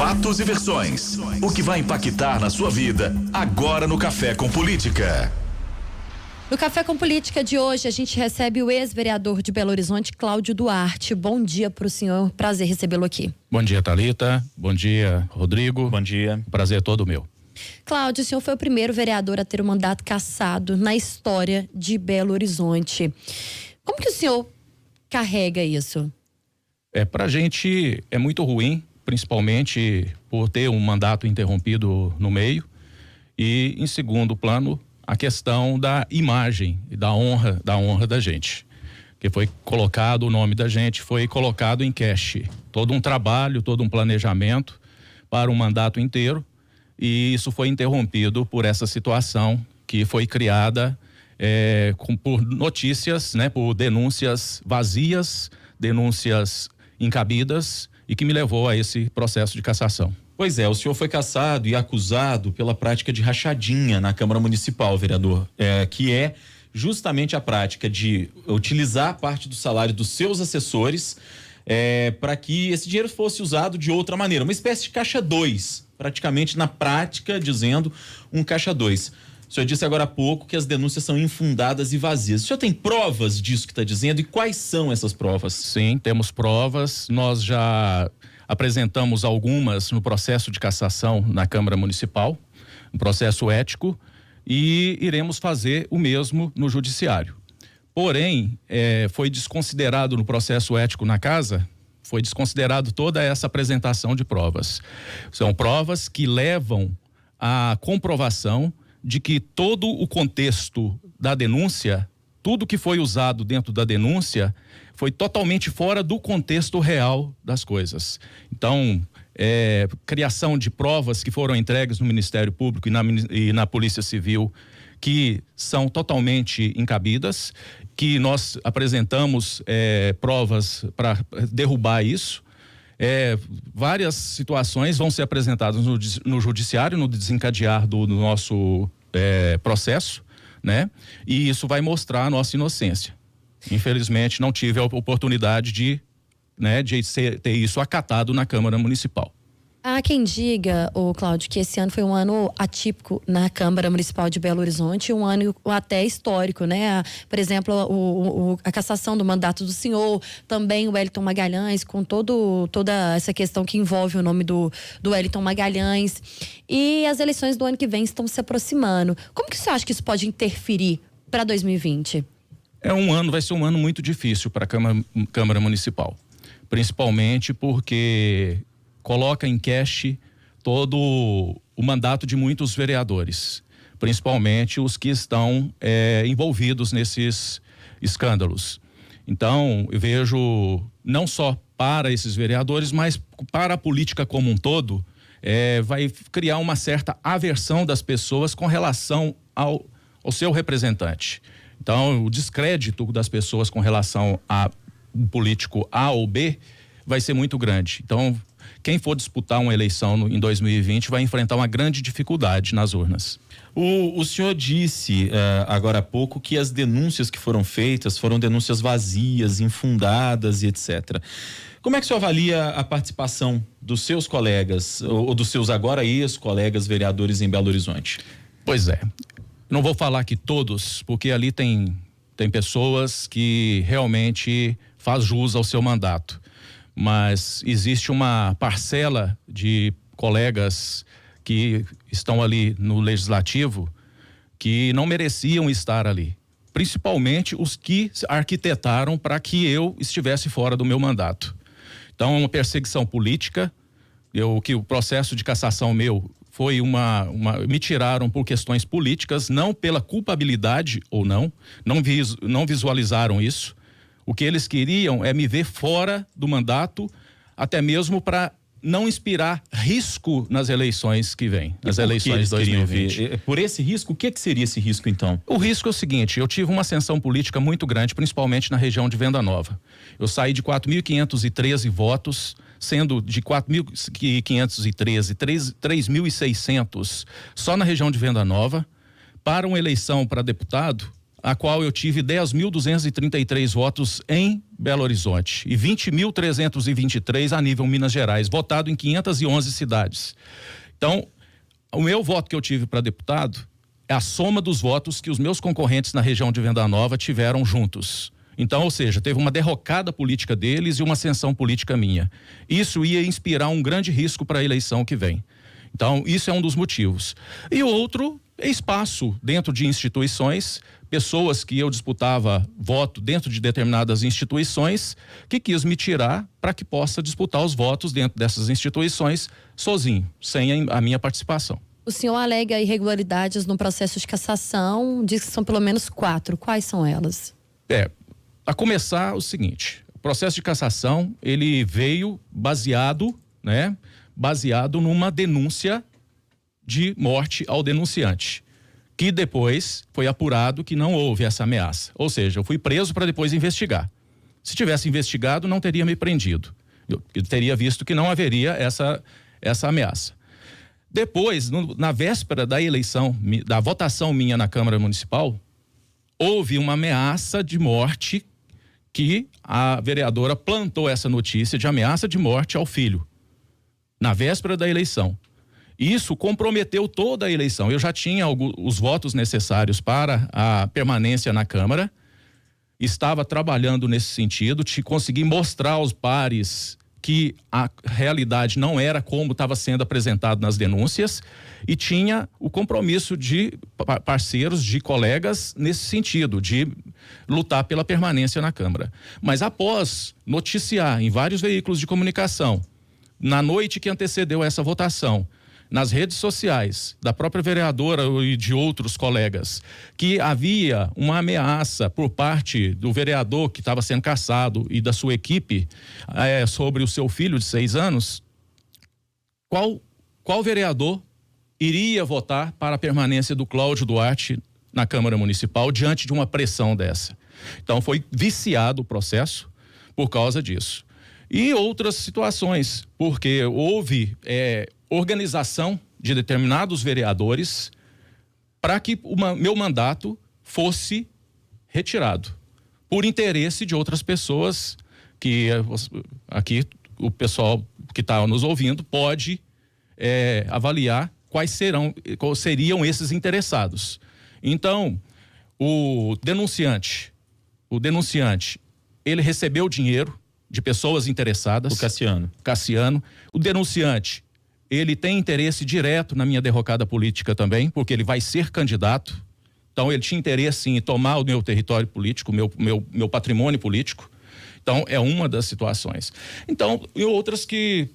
Fatos e versões. O que vai impactar na sua vida agora no Café com Política. No Café com Política de hoje, a gente recebe o ex-vereador de Belo Horizonte, Cláudio Duarte. Bom dia para o senhor, prazer recebê-lo aqui. Bom dia, Thalita. Bom dia, Rodrigo. Bom dia. Prazer todo meu. Cláudio, o senhor foi o primeiro vereador a ter o mandato cassado na história de Belo Horizonte. Como que o senhor carrega isso? Pra gente é muito ruim, principalmente por ter um mandato interrompido no meio. E, em segundo plano, a questão da imagem e da honra da gente. Que foi colocado, o nome da gente foi colocado em cash. Todo um trabalho, todo um planejamento para um mandato inteiro. E isso foi interrompido por essa situação que foi criada por notícias, né, por denúncias vazias, denúncias incabidas e que me levou a esse processo de cassação. Pois é, o senhor foi cassado e acusado pela prática de rachadinha na Câmara Municipal, vereador, que é justamente a prática de utilizar parte do salário dos seus assessores para que esse dinheiro fosse usado de outra maneira, uma espécie de caixa 2, praticamente na prática dizendo um caixa 2. O senhor disse agora há pouco que as denúncias são infundadas e vazias. O senhor tem provas disso que está dizendo e quais são essas provas? Sim, temos provas. Nós já apresentamos algumas no processo de cassação na Câmara Municipal, um processo ético, e iremos fazer o mesmo no Judiciário. Porém, foi desconsiderado no processo ético na Casa, foi desconsiderado toda essa apresentação de provas. São provas que levam à comprovação de que todo o contexto da denúncia, tudo que foi usado dentro da denúncia, foi totalmente fora do contexto real das coisas. Então, criação de provas que foram entregues no Ministério Público e na Polícia Civil, que são totalmente incabidas, que nós apresentamos provas para derrubar isso. Várias situações vão ser apresentadas no Judiciário, no desencadear do nosso processo, né? E isso vai mostrar a nossa inocência. Infelizmente, não tive a oportunidade de ter isso acatado na Câmara Municipal. Há quem diga, Cláudio, que esse ano foi um ano atípico na Câmara Municipal de Belo Horizonte, um ano até histórico, né? Por exemplo, a cassação do mandato do senhor, também o Wellington Magalhães, com toda essa questão que envolve o nome do Wellington Magalhães. E as eleições do ano que vem estão se aproximando. Como que você acha que isso pode interferir para 2020? Vai ser um ano muito difícil para a Câmara Municipal, principalmente porque coloca em cash todo o mandato de muitos vereadores, principalmente os que estão envolvidos nesses escândalos. Então, eu vejo não só para esses vereadores, mas para a política como um todo, vai criar uma certa aversão das pessoas com relação ao seu representante. Então, o descrédito das pessoas com relação a um político A ou B vai ser muito grande. Então, quem for disputar uma eleição em 2020 vai enfrentar uma grande dificuldade nas urnas. O senhor disse agora há pouco que as denúncias que foram feitas foram denúncias vazias, infundadas e etc. Como é que o senhor avalia a participação dos seus colegas ou dos seus agora ex-colegas vereadores em Belo Horizonte? Pois é. Não vou falar que todos, porque ali tem pessoas que realmente faz jus ao seu mandato. Mas existe uma parcela de colegas que estão ali no Legislativo que não mereciam estar ali. Principalmente os que arquitetaram para que eu estivesse fora do meu mandato. Então, uma perseguição política, que o processo de cassação meu foi me tiraram por questões políticas, não pela culpabilidade ou não visualizaram isso. O que eles queriam é me ver fora do mandato, até mesmo para não inspirar risco nas eleições que vêm, nas eleições de 2020. Por esse risco, o que seria esse risco então? O risco é o seguinte, eu tive uma ascensão política muito grande, principalmente na região de Venda Nova. Eu saí de 4.513 votos, sendo de 4.513, 3.600 só na região de Venda Nova, para uma eleição para deputado, a qual eu tive 10.233 votos em Belo Horizonte e 20.323 a nível Minas Gerais, votado em 511 cidades. Então, o meu voto que eu tive para deputado é a soma dos votos que os meus concorrentes na região de Venda Nova tiveram juntos. Então, ou seja, teve uma derrocada política deles e uma ascensão política minha. Isso ia inspirar um grande risco para a eleição que vem. Então, isso é um dos motivos. E o outro é espaço dentro de instituições, pessoas que eu disputava voto dentro de determinadas instituições, que quis me tirar para que possa disputar os votos dentro dessas instituições sozinho, sem a minha participação. O senhor alega irregularidades no processo de cassação, diz que são pelo menos 4. Quais são elas? A começar o seguinte, o processo de cassação, ele veio baseado numa denúncia de morte ao denunciante, que depois foi apurado que não houve essa ameaça. Ou seja, eu fui preso para depois investigar. Se tivesse investigado, não teria me prendido. Eu teria visto que não haveria essa ameaça. Depois, na véspera da eleição, da votação minha na Câmara Municipal, houve uma ameaça de morte que a vereadora plantou essa notícia de ameaça de morte ao filho, na véspera da eleição. Isso comprometeu toda a eleição. Eu já tinha os votos necessários para a permanência na Câmara, estava trabalhando nesse sentido, consegui mostrar aos pares que a realidade não era como estava sendo apresentado nas denúncias e tinha o compromisso de parceiros, de colegas nesse sentido, de lutar pela permanência na Câmara. Mas após noticiar em vários veículos de comunicação, na noite que antecedeu essa votação, nas redes sociais da própria vereadora e de outros colegas, que havia uma ameaça por parte do vereador que estava sendo cassado e da sua equipe sobre o seu filho de 6 anos, qual vereador iria votar para a permanência do Cláudio Duarte na Câmara Municipal diante de uma pressão dessa? Então foi viciado o processo por causa disso. E outras situações, porque houve organização de determinados vereadores para que meu mandato fosse retirado, por interesse de outras pessoas que aqui o pessoal que está nos ouvindo pode avaliar quais seriam esses interessados. Então, o denunciante, ele recebeu dinheiro de pessoas interessadas. O Cassiano. O denunciante, ele tem interesse direto na minha derrocada política também, porque ele vai ser candidato. Então, ele tinha interesse em tomar o meu território político, meu patrimônio político. Então, é uma das situações. Então, e outras que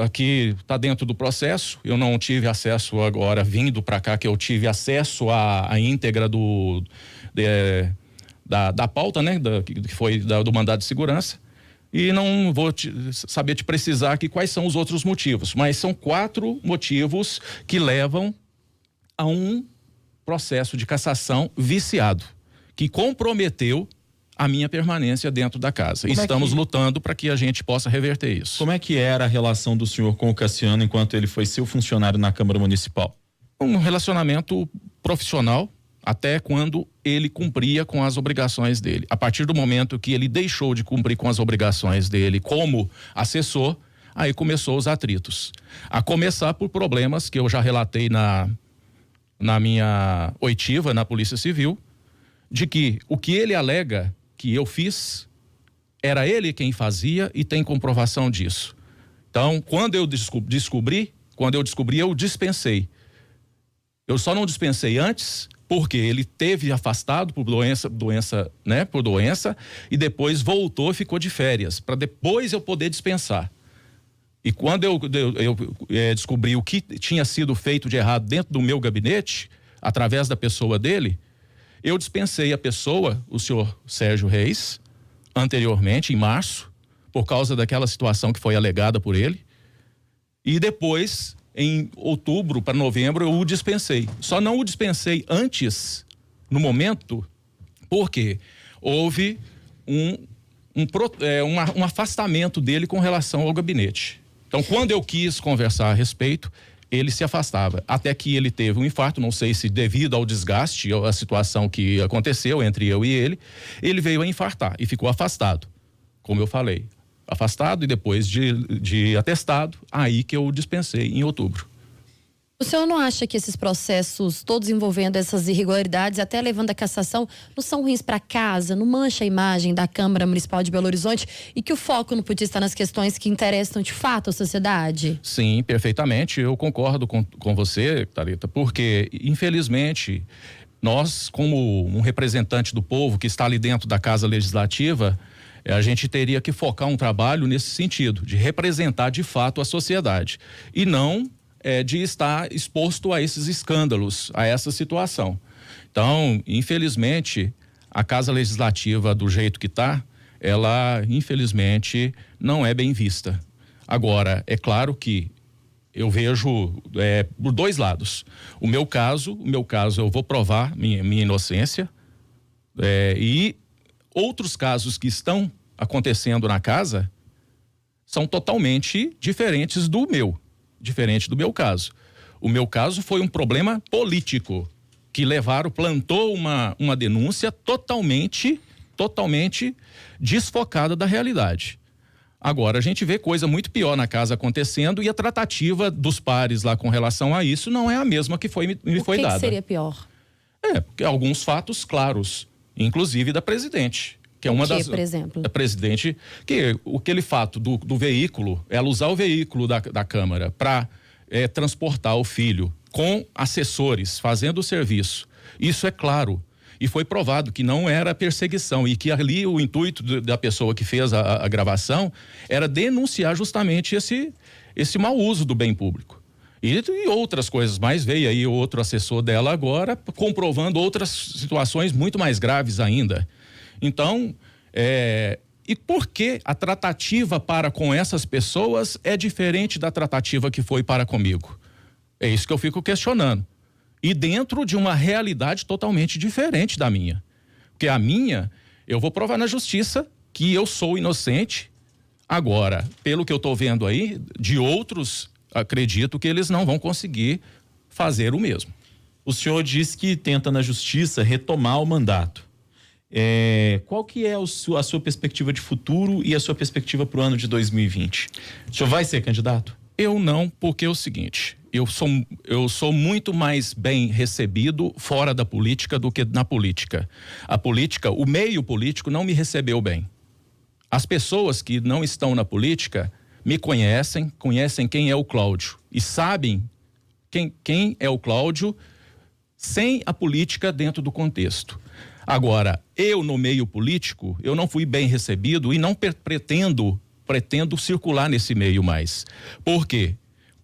aqui está dentro do processo, eu não tive acesso agora, vindo para cá, que eu tive acesso à íntegra da pauta, né, que foi do mandado de segurança. E não vou saber te precisar aqui quais são os outros motivos, mas são 4 motivos que levam a um processo de cassação viciado, que comprometeu a minha permanência dentro da casa. Estamos lutando para que a gente possa reverter isso. Como é que era a relação do senhor com o Cassiano enquanto ele foi seu funcionário na Câmara Municipal? Um relacionamento profissional, até quando ele cumpria com as obrigações dele. A partir do momento que ele deixou de cumprir com as obrigações dele como assessor, aí começou os atritos. A começar por problemas que eu já relatei na minha oitiva na Polícia Civil, de que o que ele alega que eu fiz, era ele quem fazia e tem comprovação disso. Então, quando eu descobri, eu dispensei. Eu só não dispensei antes porque ele teve afastado por doença, e depois voltou e ficou de férias, para depois eu poder dispensar. E quando eu descobri o que tinha sido feito de errado dentro do meu gabinete, através da pessoa dele, eu dispensei a pessoa, o senhor Sérgio Reis, anteriormente, em março, por causa daquela situação que foi alegada por ele, e depois, em outubro para novembro, eu o dispensei. Só não o dispensei antes, no momento, porque houve um afastamento dele com relação ao gabinete. Então, quando eu quis conversar a respeito, ele se afastava. Até que ele teve um infarto, não sei se devido ao desgaste, a situação que aconteceu entre eu e ele veio a infartar e ficou afastado, como eu falei. Afastado e depois de atestado, aí que eu dispensei em outubro. O senhor não acha que esses processos, todos envolvendo essas irregularidades, até levando a cassação, não são ruins para casa, não mancha a imagem da Câmara Municipal de Belo Horizonte e que o foco não podia estar nas questões que interessam de fato a sociedade? Sim, perfeitamente. Eu concordo com você, Thalita, porque, infelizmente, nós, como um representante do povo que está ali dentro da Casa Legislativa, a gente teria que focar um trabalho nesse sentido, de representar de fato a sociedade e não de estar exposto a esses escândalos, a essa situação. Então, infelizmente, a Casa Legislativa, do jeito que está, ela, infelizmente, não é bem vista. Agora, é claro que eu vejo por dois lados. O meu caso, eu vou provar minha inocência e outros casos que estão acontecendo na casa são totalmente diferente do meu caso. O meu caso foi um problema político que plantou uma denúncia totalmente desfocada da realidade. Agora, a gente vê coisa muito pior na casa acontecendo e a tratativa dos pares lá com relação a isso não é a mesma que me foi dada. O que seria pior? Porque alguns fatos claros, inclusive da presidente. Que é uma das, por exemplo? A presidente, aquele fato do veículo, ela usar o veículo da Câmara para transportar o filho com assessores fazendo o serviço. Isso é claro. E foi provado que não era perseguição e que ali o intuito da pessoa que fez a gravação era denunciar justamente esse mau uso do bem público. E outras coisas mais, veio aí outro assessor dela agora comprovando outras situações muito mais graves ainda. Então, e por que a tratativa para com essas pessoas é diferente da tratativa que foi para comigo? É isso que eu fico questionando. E dentro de uma realidade totalmente diferente da minha. Porque a minha, eu vou provar na justiça que eu sou inocente. Agora, pelo que eu estou vendo aí, de outros, acredito que eles não vão conseguir fazer o mesmo. O senhor diz que tenta na justiça retomar o mandato. Qual que é a sua perspectiva de futuro e a sua perspectiva para o ano de 2020? O senhor vai ser candidato? Eu não, porque é o seguinte, eu sou muito mais bem recebido fora da política do que na política. A política, o meio político não me recebeu bem. As pessoas que não estão na política me conhecem quem é o Cláudio e sabem quem é o Cláudio sem a política dentro do contexto. Agora, eu no meio político, eu não fui bem recebido e não pretendo circular nesse meio mais. Por quê?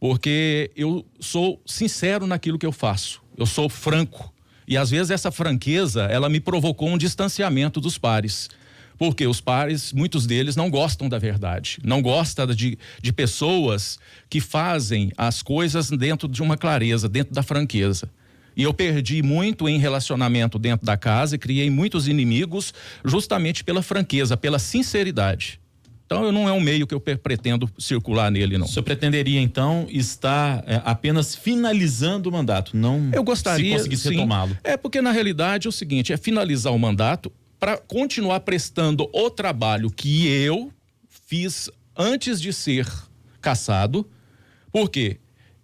Porque eu sou sincero naquilo que eu faço. Eu sou franco. E às vezes essa franqueza, ela me provocou um distanciamento dos pares. Porque os pares, muitos deles não gostam da verdade. Não gostam de pessoas que fazem as coisas dentro de uma clareza, dentro da franqueza. E eu perdi muito em relacionamento dentro da casa e criei muitos inimigos justamente pela franqueza, pela sinceridade. Então, não é um meio que eu pretendo circular nele, não. O senhor pretenderia, então, estar apenas finalizando o mandato, não eu gostaria, se conseguisse retomá-lo? Porque na realidade é o seguinte, é finalizar o mandato para continuar prestando o trabalho que eu fiz antes de ser cassado, porque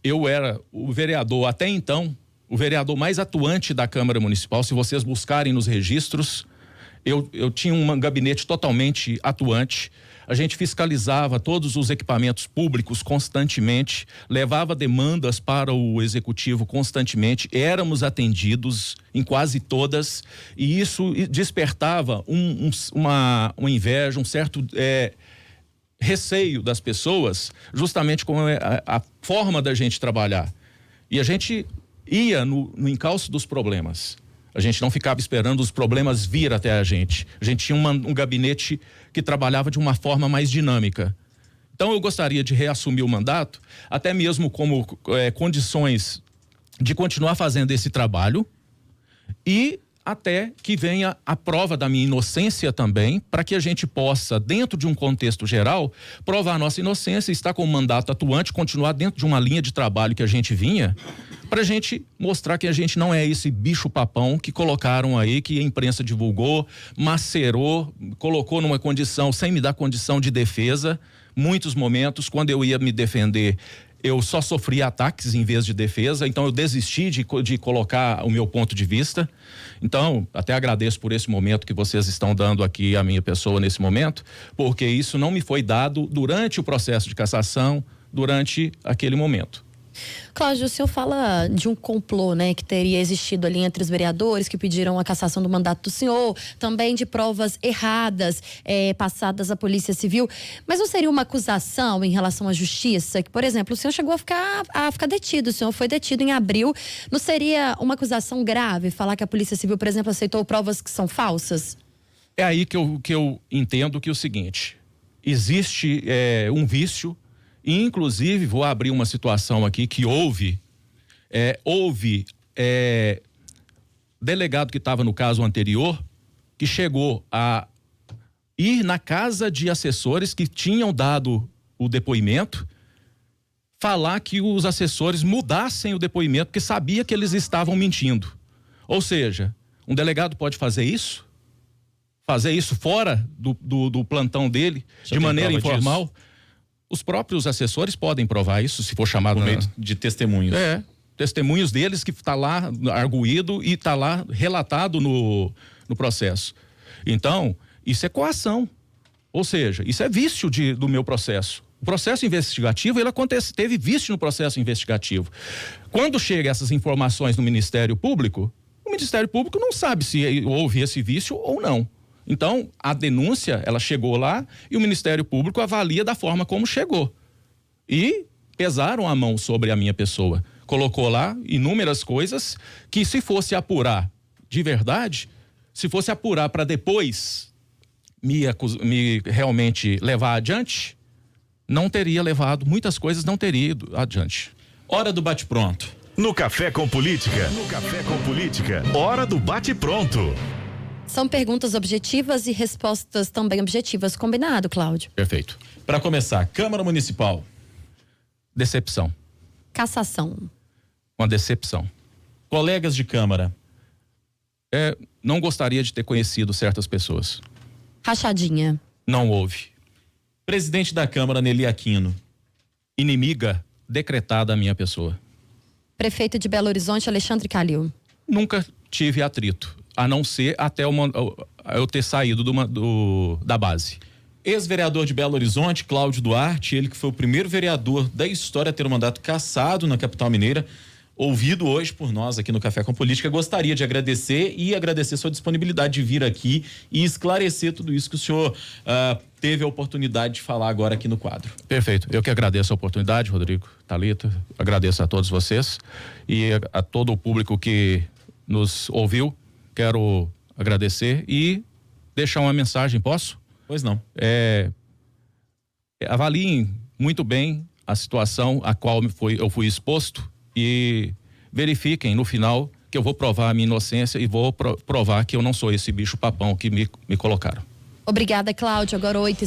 eu era o vereador até então, o vereador mais atuante da Câmara Municipal. Se vocês buscarem nos registros, eu tinha um gabinete totalmente atuante. A gente fiscalizava todos os equipamentos públicos constantemente, levava demandas para o executivo constantemente, éramos atendidos em quase todas, e isso despertava uma inveja, um certo receio das pessoas, justamente com a forma da gente trabalhar. E a gente ia no encalço dos problemas. A gente não ficava esperando os problemas vir até a gente. A gente tinha um gabinete que trabalhava de uma forma mais dinâmica. Então eu gostaria de reassumir o mandato, até mesmo como condições de continuar fazendo esse trabalho e até que venha a prova da minha inocência também, para que a gente possa, dentro de um contexto geral, provar a nossa inocência, estar com o mandato atuante, continuar dentro de uma linha de trabalho que a gente vinha, para a gente mostrar que a gente não é esse bicho-papão que colocaram aí, que a imprensa divulgou, macerou, colocou numa condição, sem me dar condição de defesa. Muitos momentos, quando eu ia me defender, eu só sofria ataques em vez de defesa, então eu desisti de colocar o meu ponto de vista. Então, até agradeço por esse momento que vocês estão dando aqui à minha pessoa nesse momento, porque isso não me foi dado durante o processo de cassação, durante aquele momento. Cláudio, o senhor fala de um complô, né, que teria existido ali entre os vereadores que pediram a cassação do mandato do senhor, também de provas erradas passadas à Polícia Civil, mas não seria uma acusação em relação à justiça? Que, por exemplo, o senhor chegou a ficar detido, o senhor foi detido em abril, não seria uma acusação grave falar que a Polícia Civil, por exemplo, aceitou provas que são falsas? É aí que eu entendo que é o seguinte, existe um vício. Inclusive, vou abrir uma situação aqui que houve delegado que estava no caso anterior, que chegou a ir na casa de assessores que tinham dado o depoimento, falar que os assessores mudassem o depoimento, porque sabia que eles estavam mentindo. Ou seja, um delegado pode fazer isso? Fazer isso fora do plantão dele, de maneira informal? Disso? Os próprios assessores podem provar isso, se for chamado... Por meio de testemunhos. Testemunhos deles que está lá arguído e está lá relatado no processo. Então, isso é coação. Ou seja, isso é vício do meu processo. O processo investigativo, teve vício no processo investigativo. Quando chegam essas informações no Ministério Público, o Ministério Público não sabe se houve esse vício ou não. Então, a denúncia, ela chegou lá e o Ministério Público avalia da forma como chegou. E pesaram a mão sobre a minha pessoa. Colocou lá inúmeras coisas que, se fosse apurar de verdade, se fosse apurar para depois me realmente levar adiante, não teria levado, muitas coisas não teria ido adiante. Hora do bate-pronto. No Café com Política. Hora do bate-pronto. São perguntas objetivas e respostas também objetivas. Combinado, Cláudio? Perfeito. Para começar, Câmara Municipal. Decepção. Cassação. Uma decepção. Colegas de Câmara. Não gostaria de ter conhecido certas pessoas. Rachadinha. Não houve. Presidente da Câmara, Nelly Aquino. Inimiga decretada a minha pessoa. Prefeito de Belo Horizonte, Alexandre Calil. Nunca tive atrito, a não ser até eu ter saído da base. Ex-vereador de Belo Horizonte, Cláudio Duarte, ele que foi o primeiro vereador da história a ter um mandato cassado na capital mineira, ouvido hoje por nós aqui no Café com Política, gostaria de agradecer sua disponibilidade de vir aqui e esclarecer tudo isso que o senhor teve a oportunidade de falar agora aqui no quadro. Perfeito, eu que agradeço a oportunidade, Rodrigo, Thalita, agradeço a todos vocês e a todo o público que nos ouviu, quero agradecer e deixar uma mensagem, posso? Pois não. Avaliem muito bem a situação a qual eu fui exposto e verifiquem no final que eu vou provar a minha inocência e vou provar que eu não sou esse bicho papão que me colocaram. Obrigada, Cláudio. Agora 8h